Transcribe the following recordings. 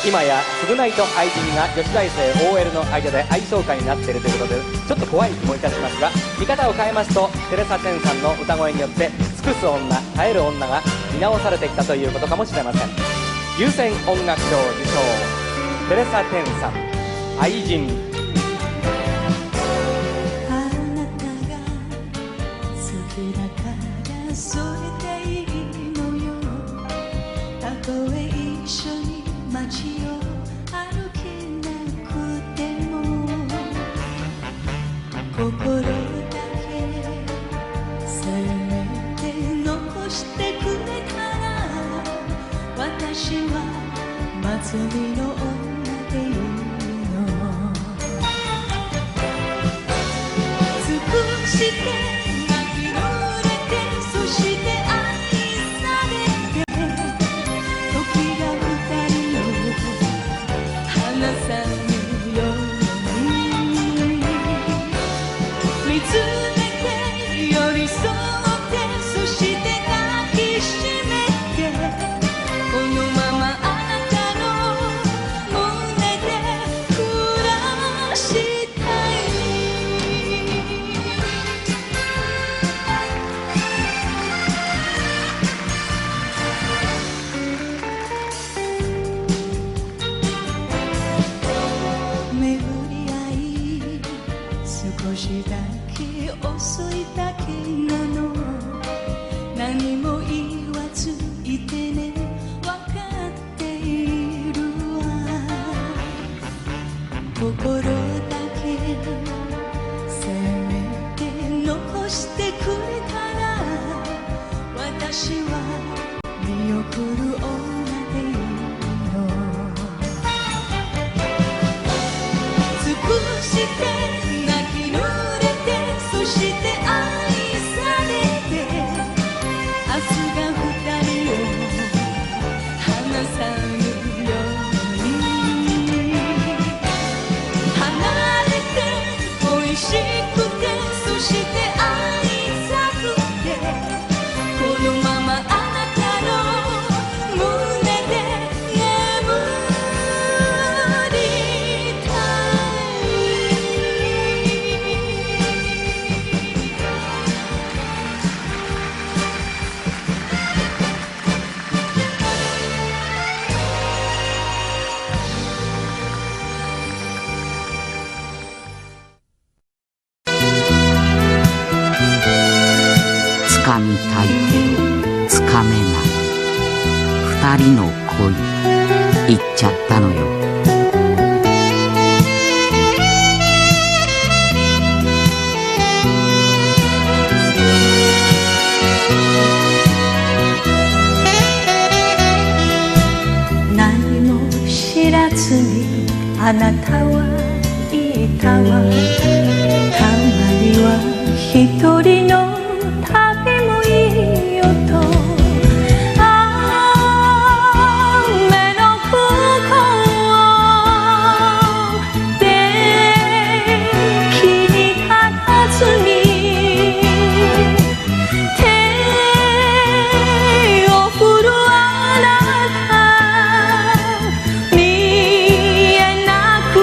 今や償いと愛人が女子大生 OL の間で愛想会になっているということでちょっと怖い気もいたしますが、見方を変えますとテレサ・テンさんの歌声によって尽くす女、耐える女が見直されてきたということかもしれません。優先音楽賞受賞、テレサ・テンさん、愛人。あなたが好きだからそれでいいのよ。たとえ一緒に街を歩けなくても心だけせめて残してくれたら、私は祭りの女でいいの。尽くして泣き濡れて、そして愛されて、時が二人を離さぬように見つめて寄り添って、そして抱きしめて、このままあなたの胸で暮らしたい。巡り合い少しだけ遅いだけなの。何も言わずいてね、わかっているわ。心だけせめて残してくれたら、私は見送る女でいいの。尽くして泣き濡れて、そして愛されて、明日が二人を離さぬように離れて恋しくて、そして愛さくて、このままあなたの胸で眠りた掴みたいけど掴めない二人の恋、言っちゃったのよ。何も知らずにあなたはいたわ。たまには一人の旅もいいよと。雨の向こうで気に立たずに手を振るあなた、見えなく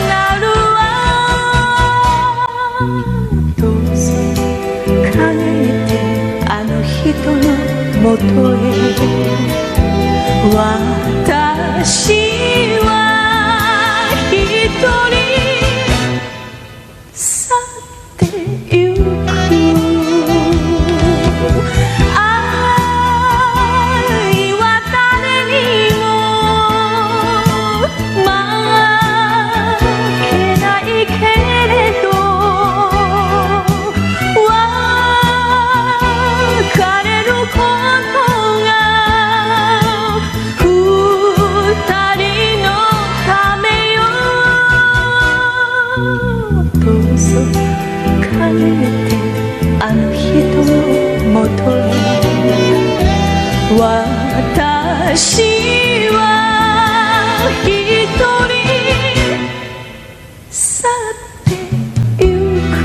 なるわ。どうぞ陰てあの人のもとへ。私は一人去ってゆく。愛は誰にも負けないけれど、別れることが二人のためよ。どうぞ帰ってあの人のもとへ。私は一人去ってゆく。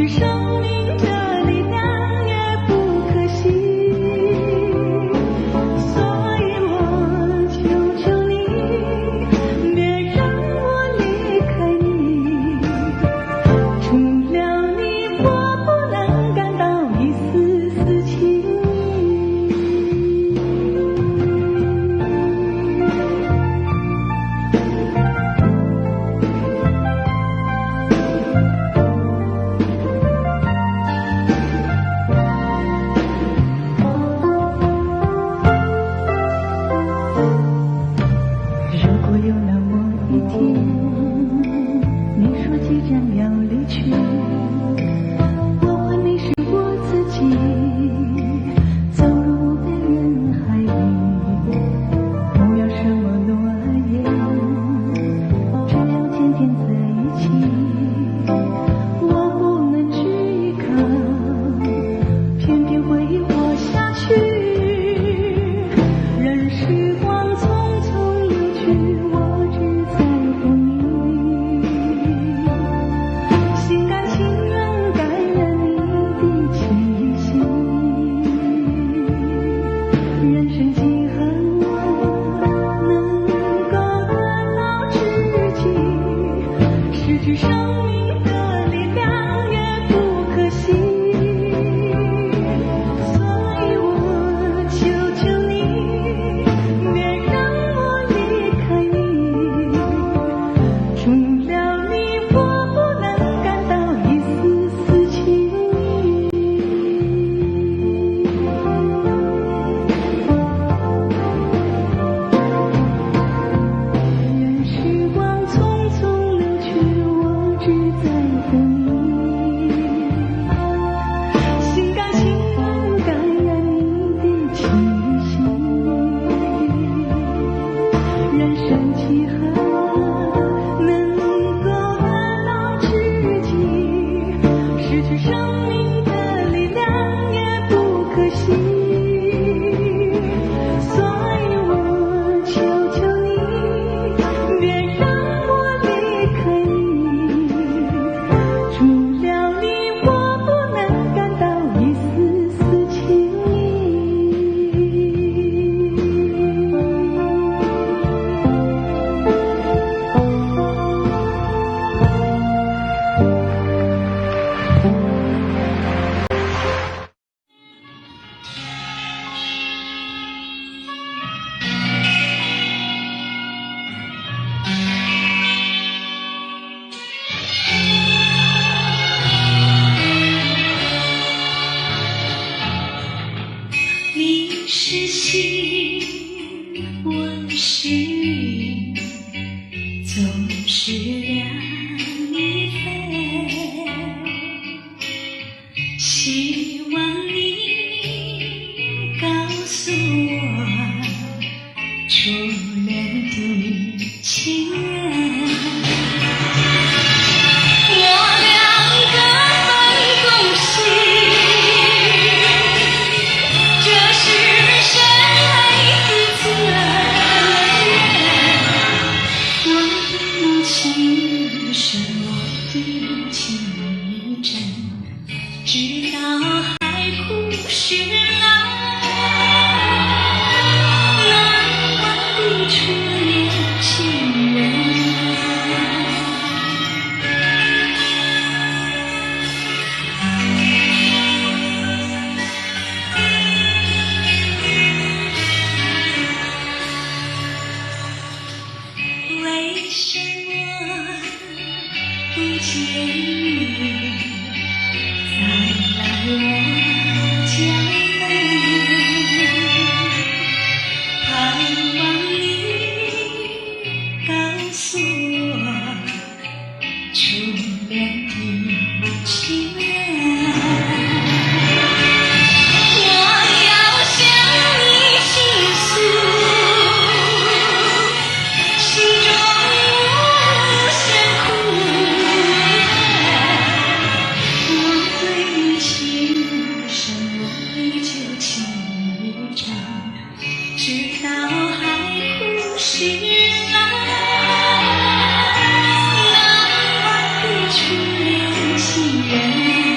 生命的力量也不可惜，所以我求求你，别让我离开你。除了你，我不能感到一丝丝情如果有那么一天，你说即将要离去，我问你是我自己，走入边缘海里，不要什么诺言，只要天天在一起。我不能只依靠，偏偏会活下去。任时光匆匆流去，我只在乎你，心甘情愿感染你的气息。人生几何能够得到知己，失去生命的力量也不可惜。所以我求求你，别让我离开你。除了你，我不能感到一丝丝情愿时光匆匆流去，我只在乎你，心甘情愿感染你的气息。人生几何能够得到知己，失去生命的力量也不可惜。所以我求求你，别让我离开你。除了你，我不能感到一丝丝情你是星，我是云，总是两翼飞。希望你告诉我初恋的情人。我两个分工细，这是谁的责任？我的母亲是我的情人，直到海枯石烂，难忘的初恋情人。为什么不见你再来我家门？盼望你告诉我初恋的情人。我要向你倾诉心中无限苦恨，我对你情深，我依旧情长，直到海枯石烂，难忘的初恋情人。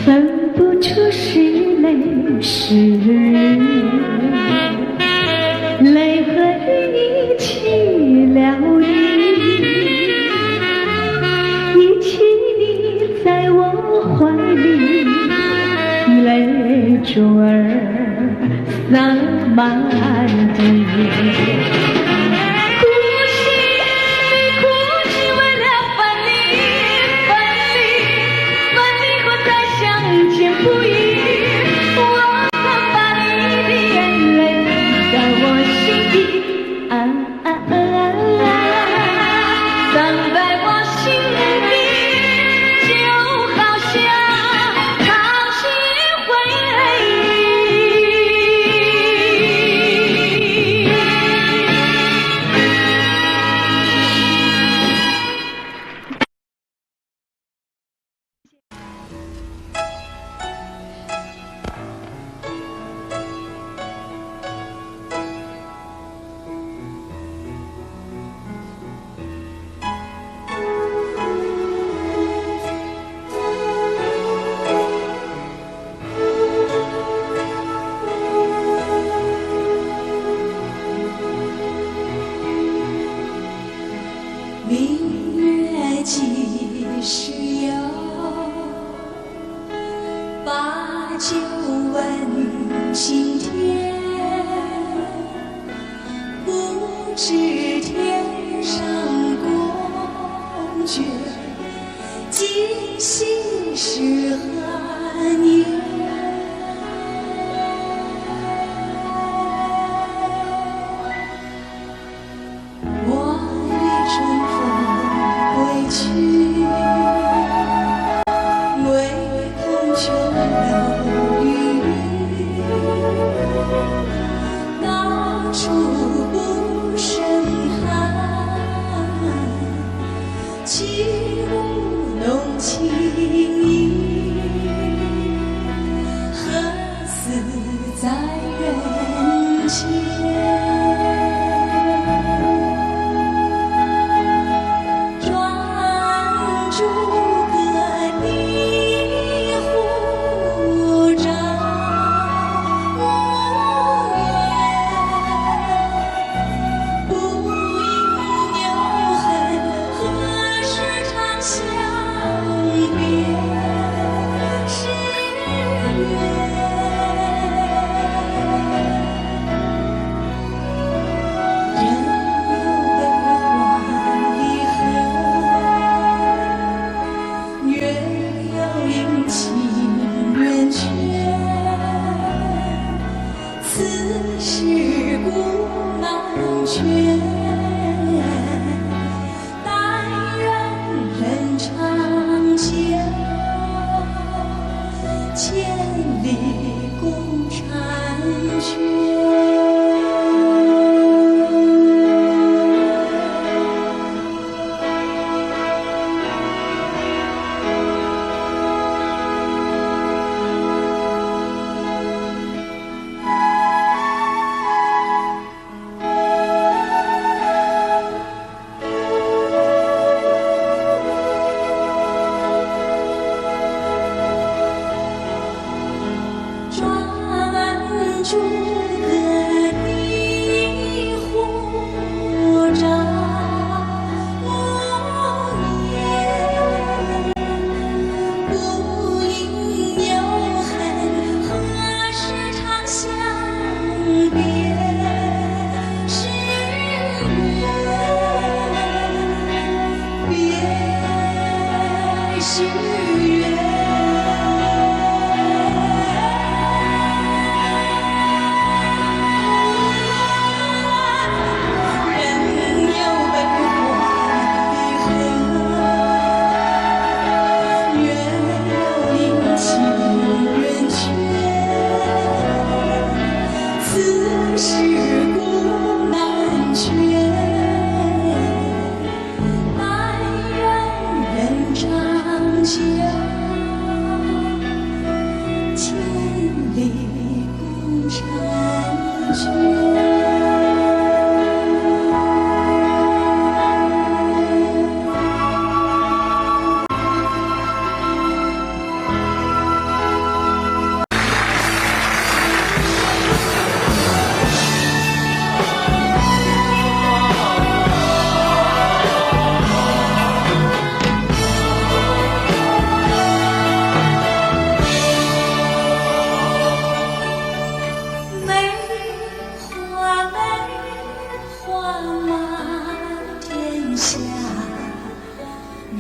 分不出是泪是雨，泪和雨一起疗愈，一起你在我怀里，泪珠儿洒满地。明月几时有？把酒问青天。不知天上宫阙，今夕是何年？我欲乘风归去，唯恐琼楼玉宇，到处不胜寒。起舞弄清影，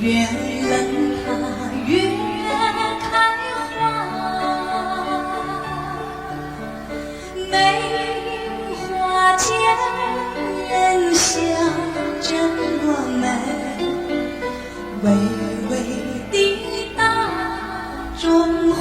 越冷它越开花，梅花间人笑着我们，微微的大中华。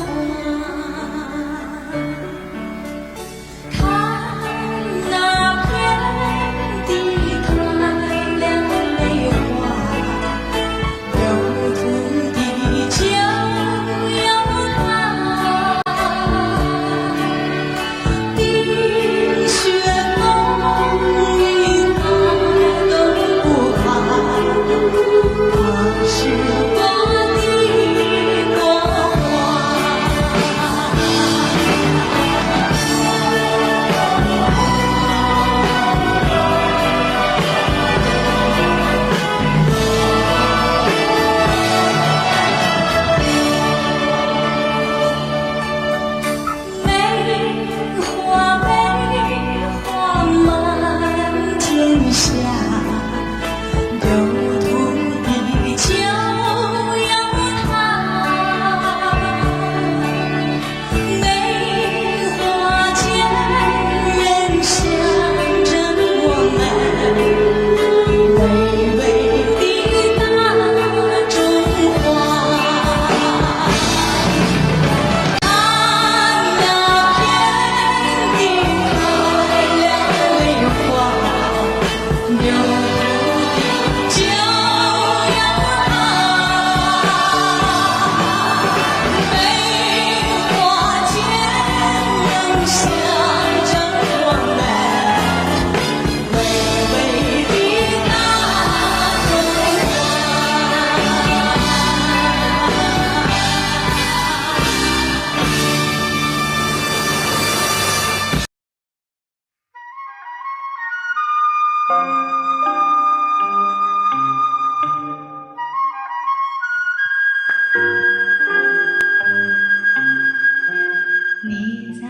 你在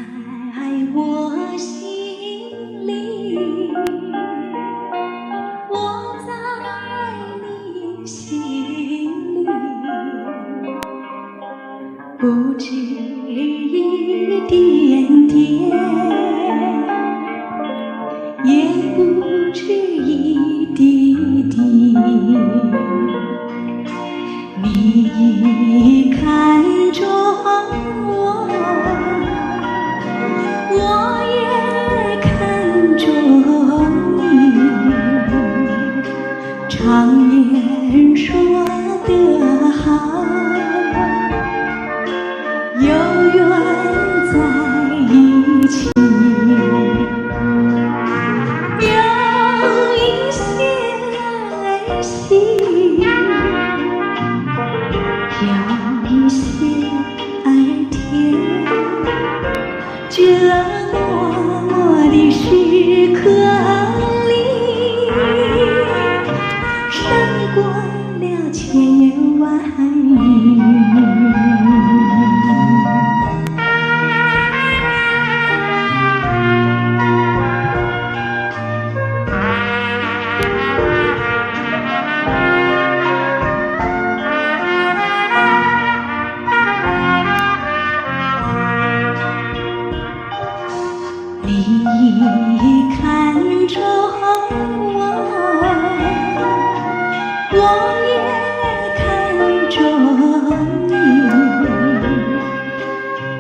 我心里，我在你心里，不止一点点，也不止一滴滴。你一看中我，我也看中你，常言说得好，有缘在一起，有一些儿戏，有一些儿甜，这默默的时刻里，胜过了千言万语。你看中我，我也看中你，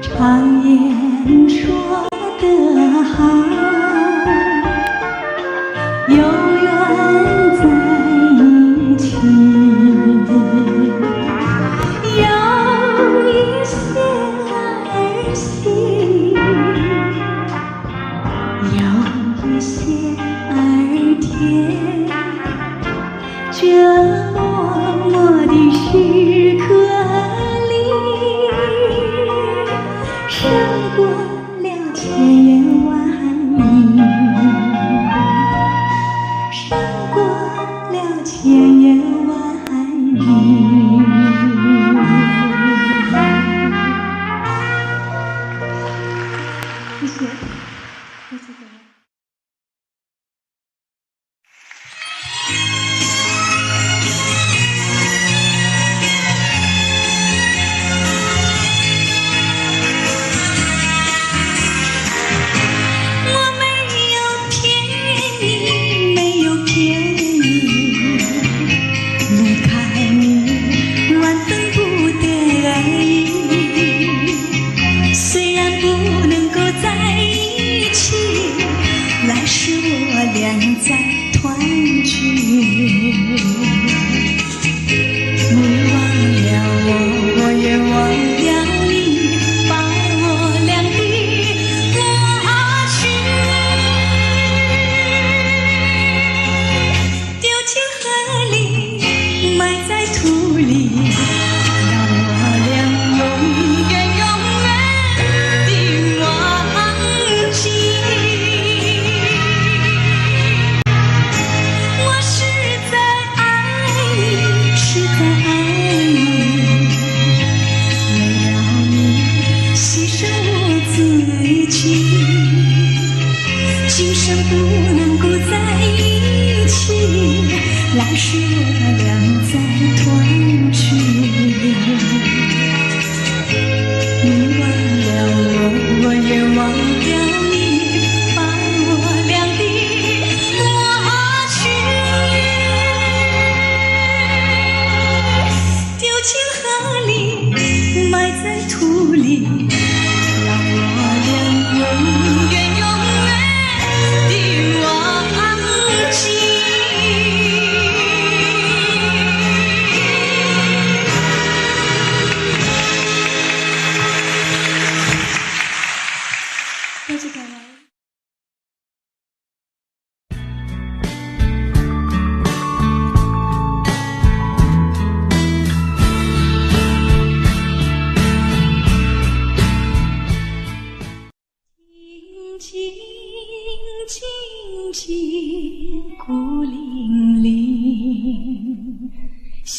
常言说得好，有缘在一起，有一些儿戏，有一些儿甜，这默默的时刻里，胜过了千言万语，胜过了千言万语。谢谢，谢谢各位。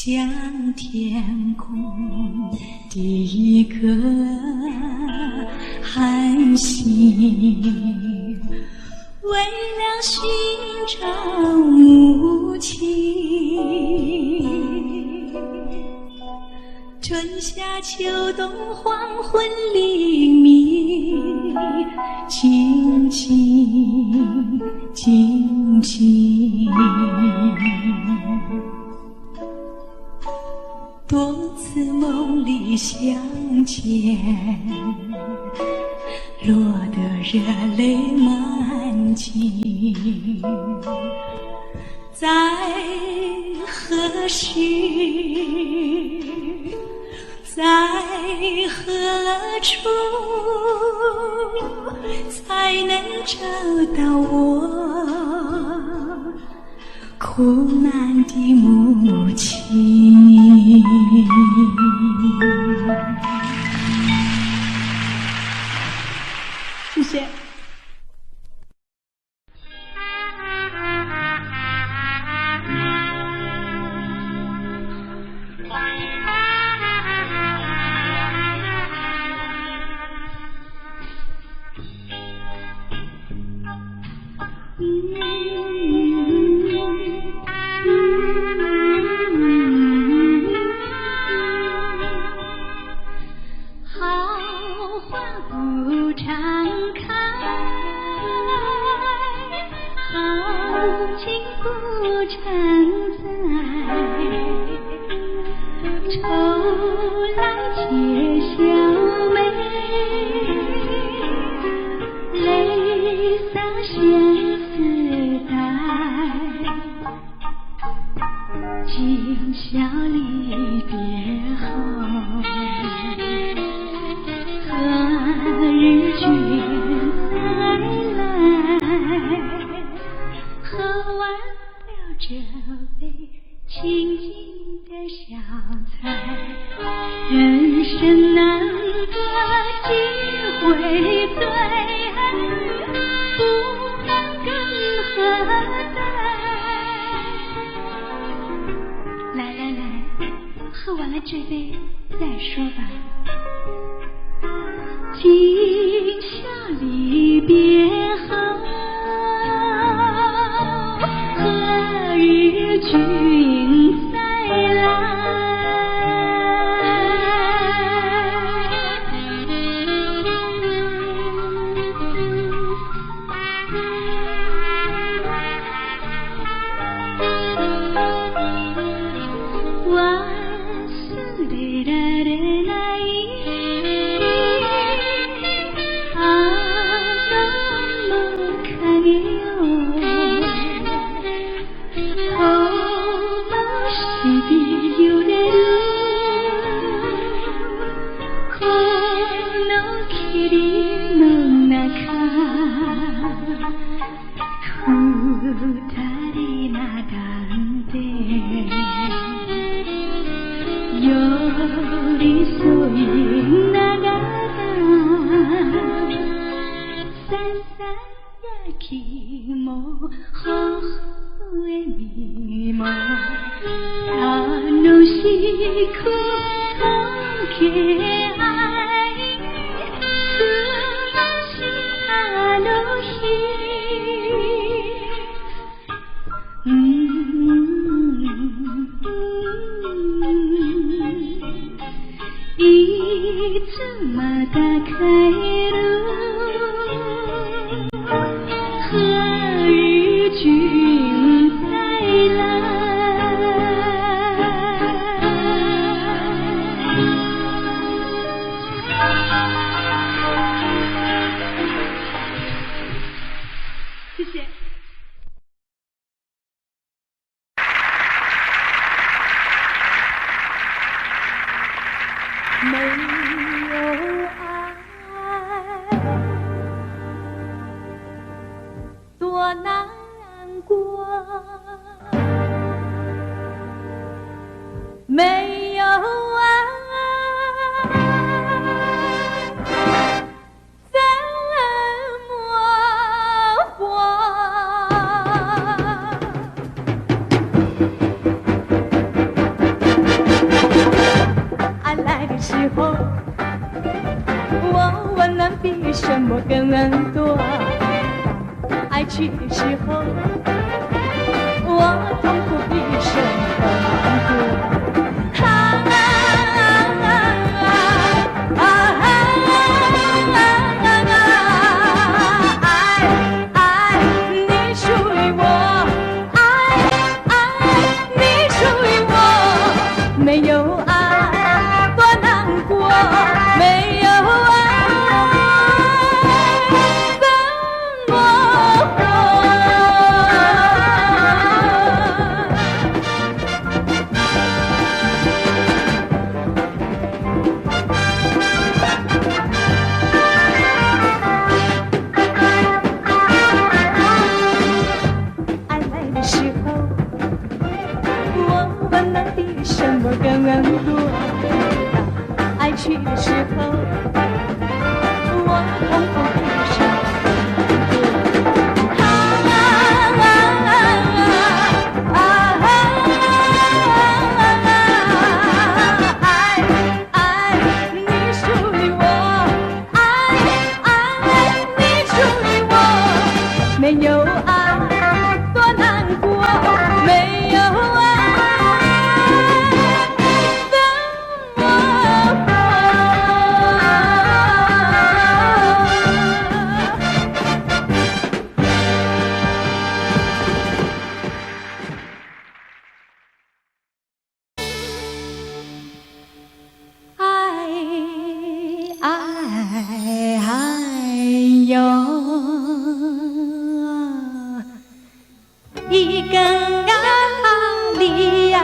像天空的一颗寒星，为了寻找母亲。春夏秋冬黄昏黎明，静静静静。多次梦里相见，落得热泪满襟。在何时，在何处，才能找到我苦难的母亲？谢谢。候，我温暖比什么更多。爱去的时候，我痛苦比什么更多。没有爱多难过，没有爱怎么活？爱来的时候，我温暖比什么更多。爱去的时候，我痛苦比什么更多。爱你属于我，爱你属于我，没有爱多难过，没有爱。一根啊梨呀，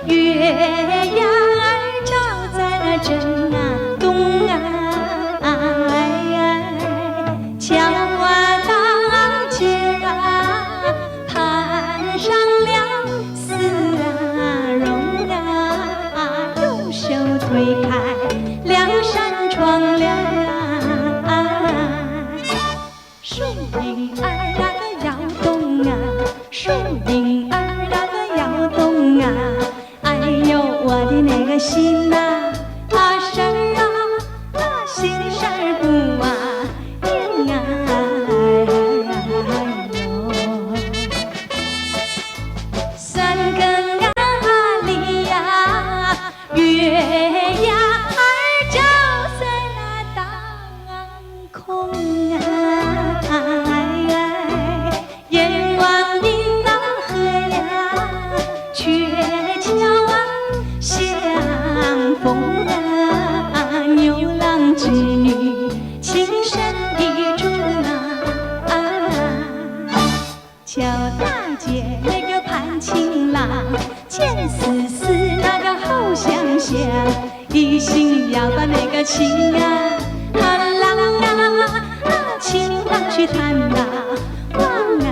月呀儿照在那正啊东啊，桥啊大街啊，攀上了丝啊绒啊，用手推开两扇窗帘啊，树影儿那个摇动啊，树影儿那个摇动啊，哎呦我的那个心呐，事儿啊，心事儿不啊应啊哟，三更啊里呀，月呀儿照在那当空啊。望你那河呀，鹊桥啊，相逢啊，牛郎织女情深意重啊，桥大街那个盼情郎，见丝丝那个好相想，一心要把那个情啊，郎啊，情郎去探啊，望啊。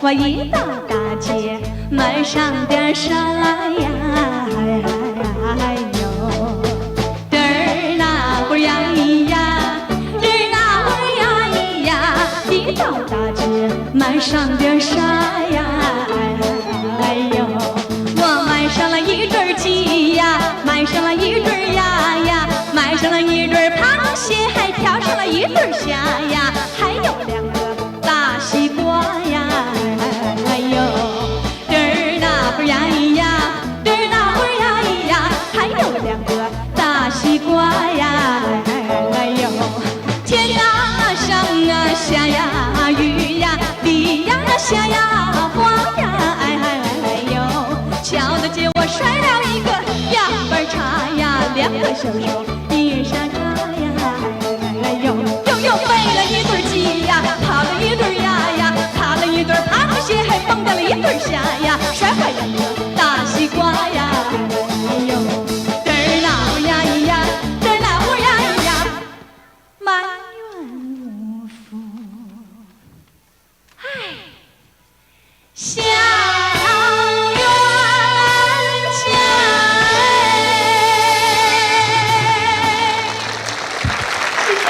我一到大街，买上点啥呀？哎呦，嘚儿那不呀上点啥呀？哎呦，我买上了一对鸡呀，买上了一对鸭呀，买上了一对螃蟹，还挑上了一对虾呀，还有2个大西瓜呀。哎呦，嘚儿那会儿呀咿呀，嘚儿那会儿呀咿呀，还有2个大西瓜呀。哎呦，天呀上啊下呀雨呀地呀下呀花呀。哎呦，瞧得见我甩了一个羊板叉呀，2个小手一人沙叉呀。哎呦，又飞了一对鸡呀，跑了一对鸭呀，踏了一对螃蟹，还蹦跶了一对虾呀，摔坏2个大西瓜呀。哎呦，嘚儿那会儿呀咿呀，嘚儿那会儿呀咿呀，埋怨无福。唉，小冤家。谢谢。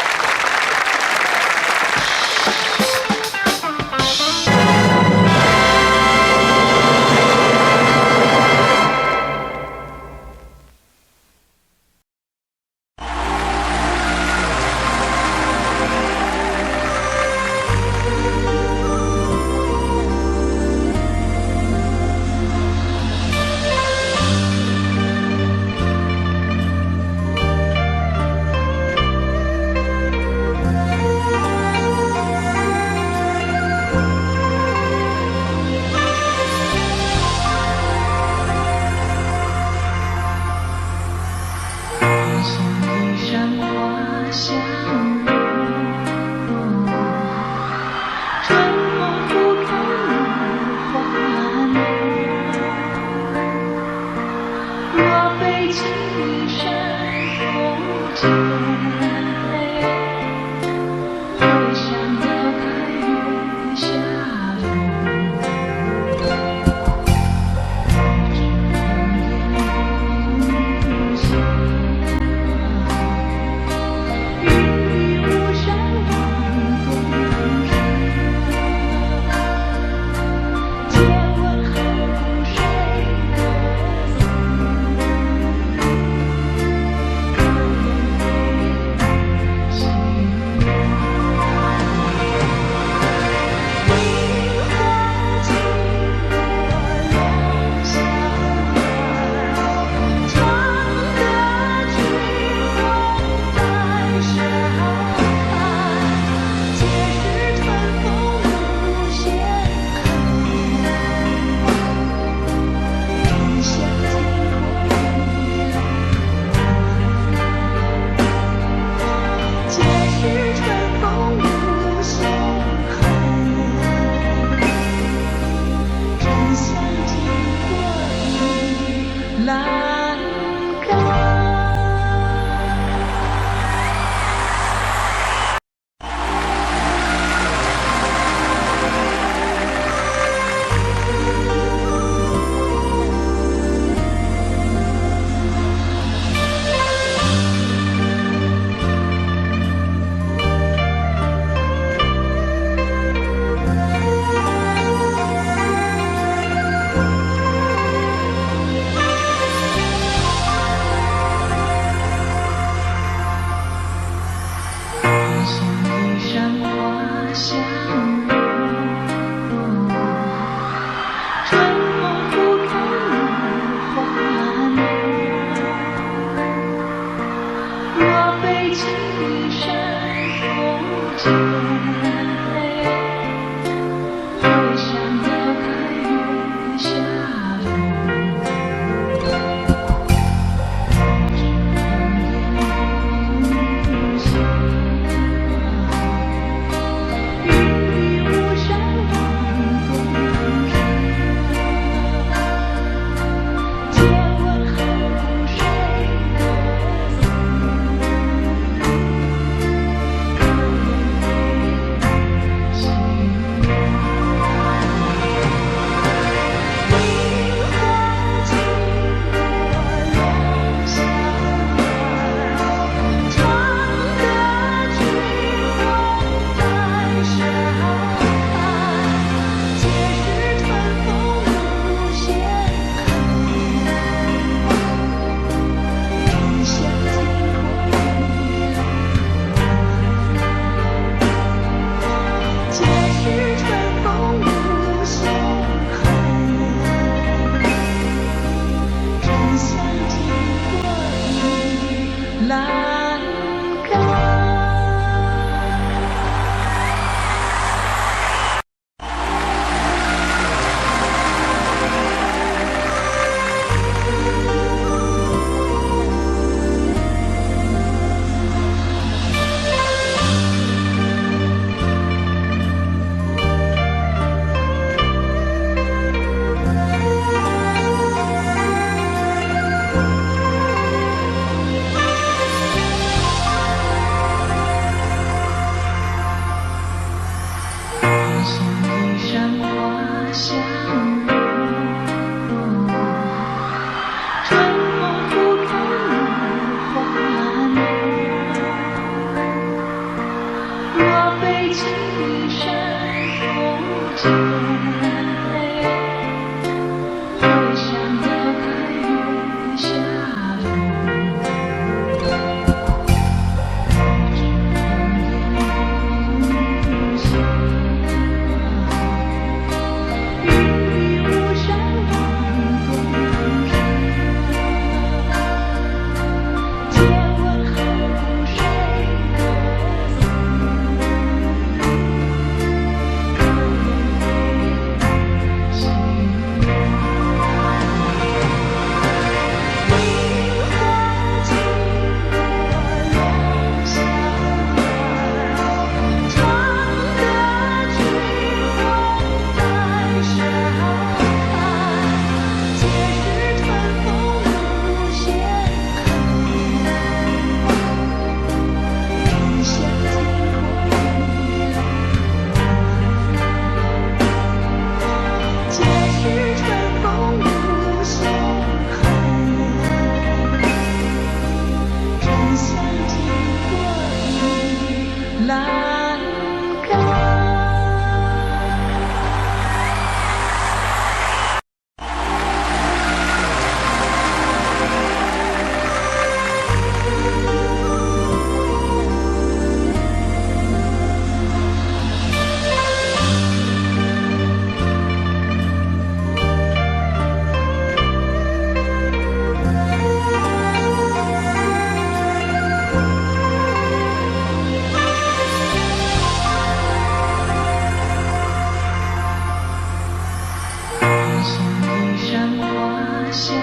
相遇。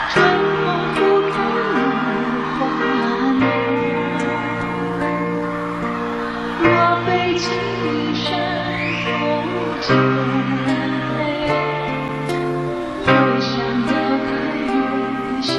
春风拂开你花浓，我飞进你山峰间。回想那开月下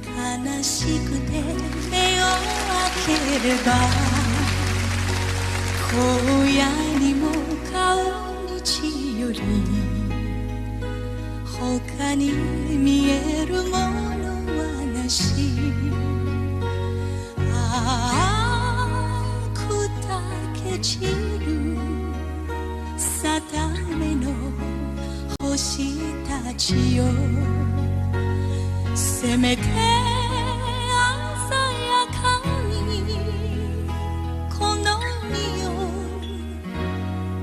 悲しくて目を開ければ荒野にも顔日より他に見えるものはなし。ああ砕け散る定めの星たちよ、せめて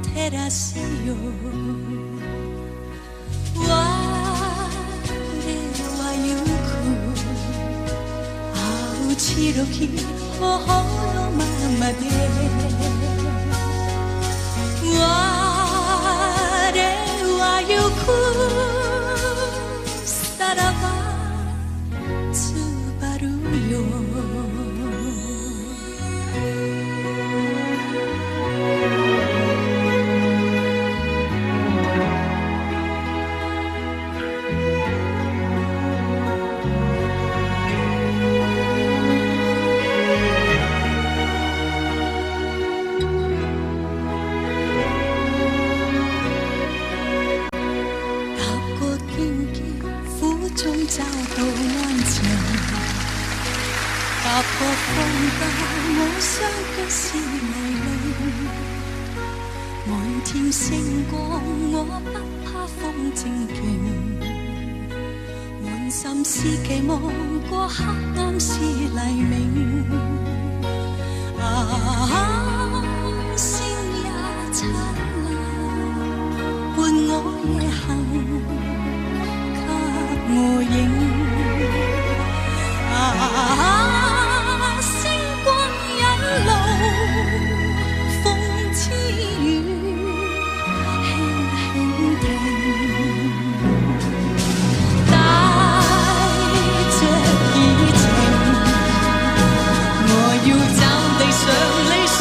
照らせよ。我は行く青白き頬のままで、我は行くさらばつばるよ。找到安静，踏破風吧，我想的是泥濘。滿天星光，我不怕風正勁。滿心思期望過黑暗是黎明。啊，星也燦爛，伴我夜行。我影啊，星光引路，風之雨輕輕停，帶着熱情，我要找地上理想。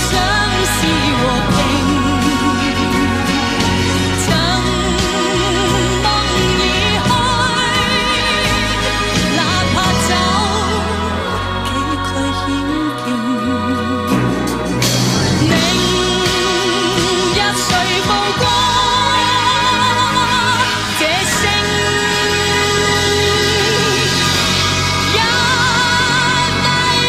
是和平。曾梦已去，哪怕走崎岖險徑，明日誰步過這星，也帶領。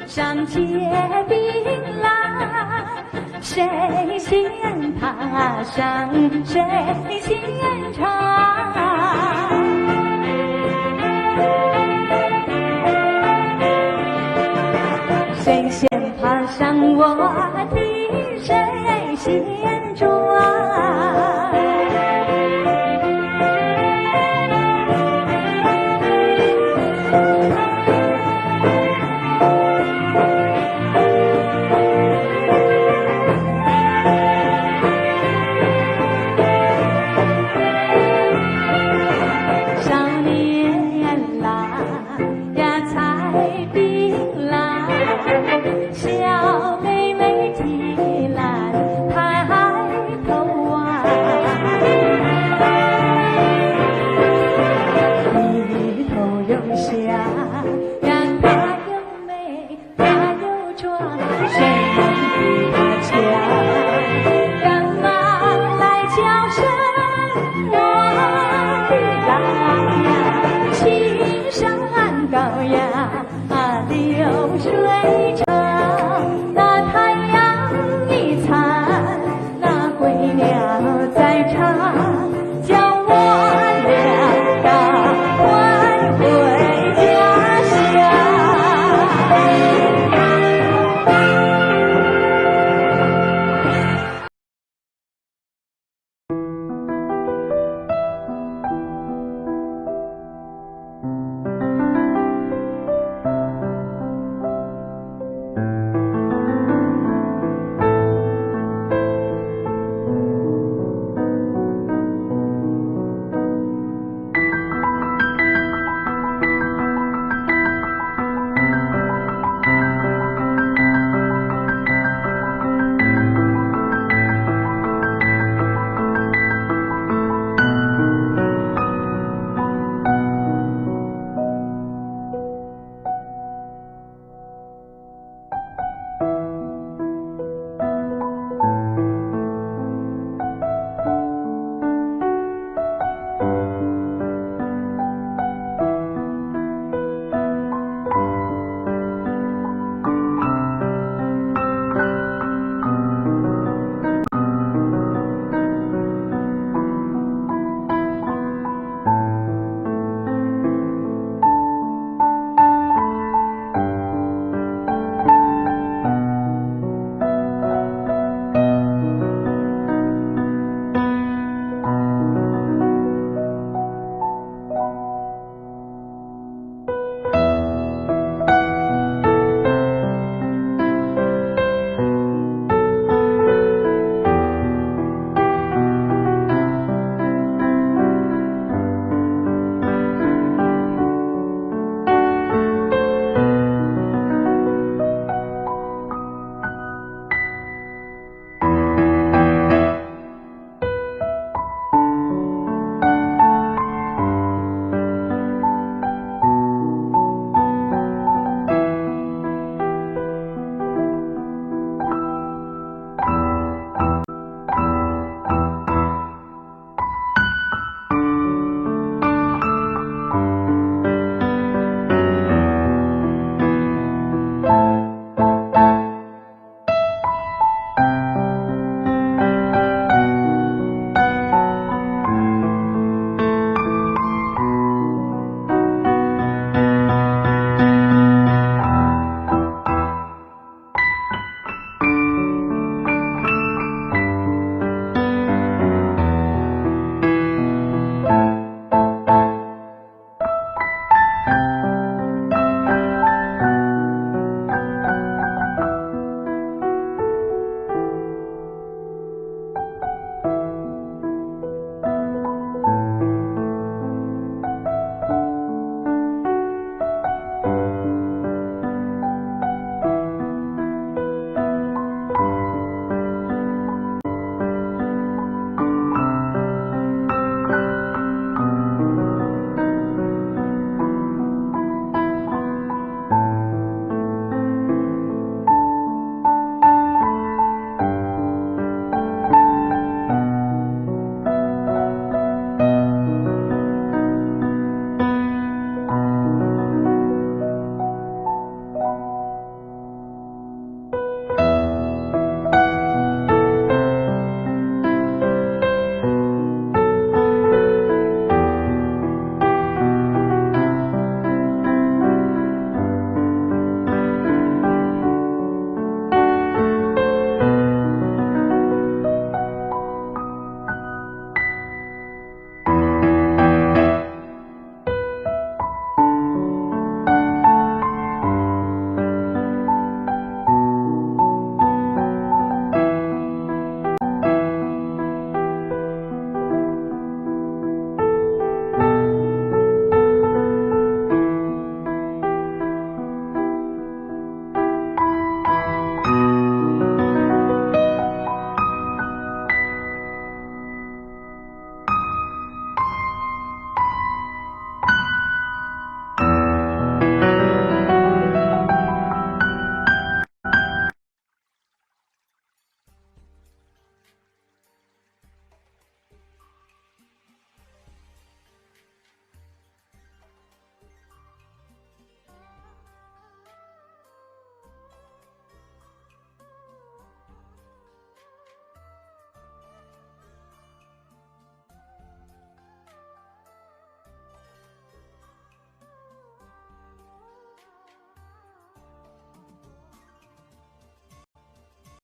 上结槟榔，谁先爬上谁先尝。谁先爬上我的谁先抓。小妹妹提篮抬头望，低头又想，她又美，她又壮，谁能比她强？赶忙来叫声我的郎呀，青山高呀，流水长。